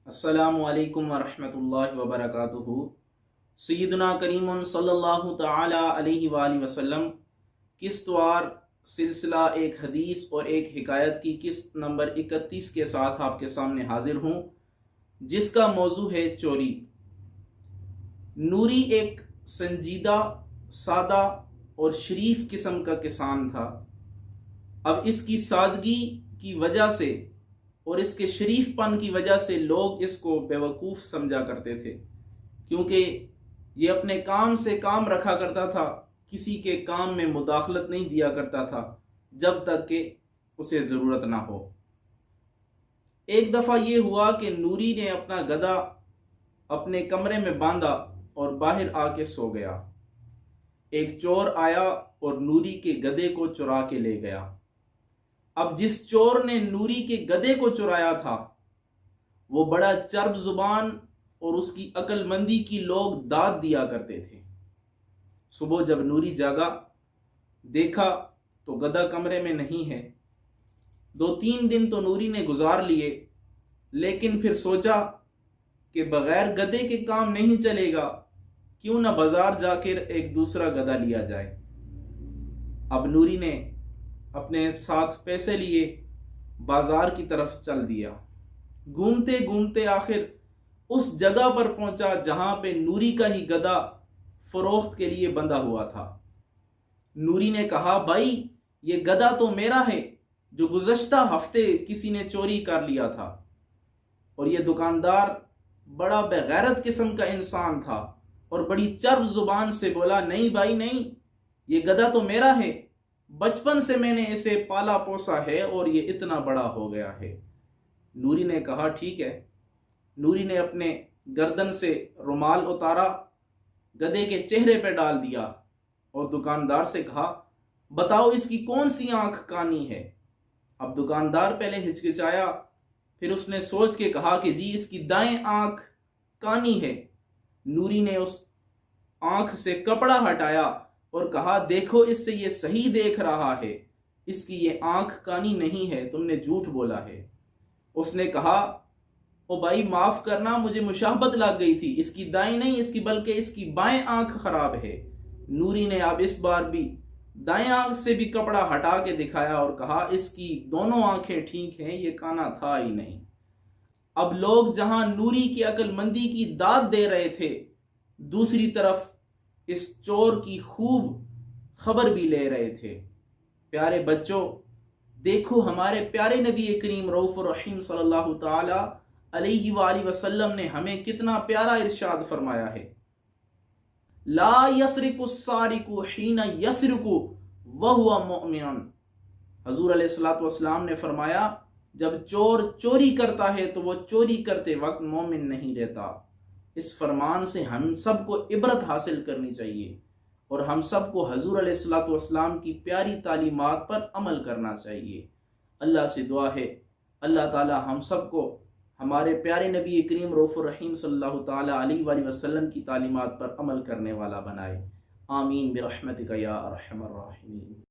अस्सलामु अलैकुम वरहमतुल्लाहि वबरकातुहू। सय्यदुना करीम सल्लल्लाहु ताला अलैहि वसल्लम किस्तवार सिलसिला एक हदीस और एक हिकायत की किस्त नंबर 31 के साथ आपके सामने हाजिर हूँ, जिसका मौजू है चोरी। नूरी एक संजीदा, सादा और शरीफ किस्म का किसान था। अब इसकी सादगी की वजह से और इसके शरीफपन की वजह से लोग इसको बेवकूफ़ समझा करते थे, क्योंकि ये अपने काम से काम रखा करता था, किसी के काम में मुदाखलत नहीं दिया करता था जब तक कि उसे ज़रूरत ना हो। एक दफ़ा ये हुआ कि नूरी ने अपना गधा अपने कमरे में बांधा और बाहर आके सो गया। एक चोर आया और नूरी के गधे को चुरा के ले गया। अब जिस चोर ने नूरी के गधे को चुराया था वो बड़ा चर्ब जुबान और उसकी अक्लमंदी की लोग दाद दिया करते थे। सुबह जब नूरी जागा, देखा तो गधा कमरे में नहीं है। 2-3 दिन तो नूरी ने गुजार लिए, लेकिन फिर सोचा कि बगैर गधे के काम नहीं चलेगा, क्यों ना बाजार जाकर एक दूसरा गधा लिया जाए। अब नूरी ने अपने साथ पैसे लिए बाजार की तरफ चल दिया। घूमते घूमते आखिर उस जगह पर पहुंचा जहां पे नूरी का ही गधा फरोख्त के लिए बंधा हुआ था। नूरी ने कहा, भाई ये गधा तो मेरा है जो गुज़श्ता हफ्ते किसी ने चोरी कर लिया था। और ये दुकानदार बड़ा बेगैरत किस्म का इंसान था और बड़ी चर्ब जुबान से बोला, नहीं भाई नहीं, ये गधा तो मेरा है, बचपन से मैंने इसे पाला पोसा है और ये इतना बड़ा हो गया है। नूरी ने कहा, ठीक है। नूरी ने अपने गर्दन से रुमाल उतारा, गधे के चेहरे पे डाल दिया और दुकानदार से कहा, बताओ इसकी कौन सी आंख कानी है। अब दुकानदार पहले हिचकिचाया, फिर उसने सोच के कहा कि जी इसकी दाएं आंख कानी है। नूरी ने उस आंख से कपड़ा हटाया और कहा, देखो इससे ये सही देख रहा है, इसकी ये आंख कानी नहीं है, तुमने झूठ बोला है। उसने कहा, ओ भाई माफ करना, मुझे मुशाहबत लग गई थी, इसकी दाएं नहीं इसकी बल्कि इसकी बाएं आंख खराब है। नूरी ने अब इस बार भी दाएं आंख से भी कपड़ा हटा के दिखाया और कहा, इसकी दोनों आंखें ठीक हैं, ये काना था ही नहीं। अब लोग जहां नूरी की अक्लमंदी की दाद दे रहे थे, दूसरी तरफ इस चोर की खूब खबर भी ले रहे थे। प्यारे बच्चों, देखो हमारे प्यारे नबी करीम रऊफ़ुर रहीम सल्लल्लाहु ताला अलैहि वसल्लम ने हमें कितना प्यारा इरशाद फरमाया है, ला यसरिकु सारिकु हीना यसरिकु वहुवा मुमिन। हजूर अलैहिस्सलातु वस्सलाम ने फरमाया, जब चोर चोरी करता है तो वो चोरी करते वक्त मोमिन नहीं रहता। इस फरमान से हम सबको इबरत हासिल करनी चाहिए और हम सबको हजूर अलैहिस्सलातु वस्सलाम की प्यारी तालीमात पर अमल करना चाहिए। अल्लाह से दुआ है, अल्लाह ताला हम सबको हमारे प्यारे नबी करीम रऊफ़ुर रहीम सल्लल्लाहु ताला अलैहि वसल्लम की तालीमात पर अमल करने वाला बनाए। आमीन बिरहमतिका या अरहमर राहिमीन।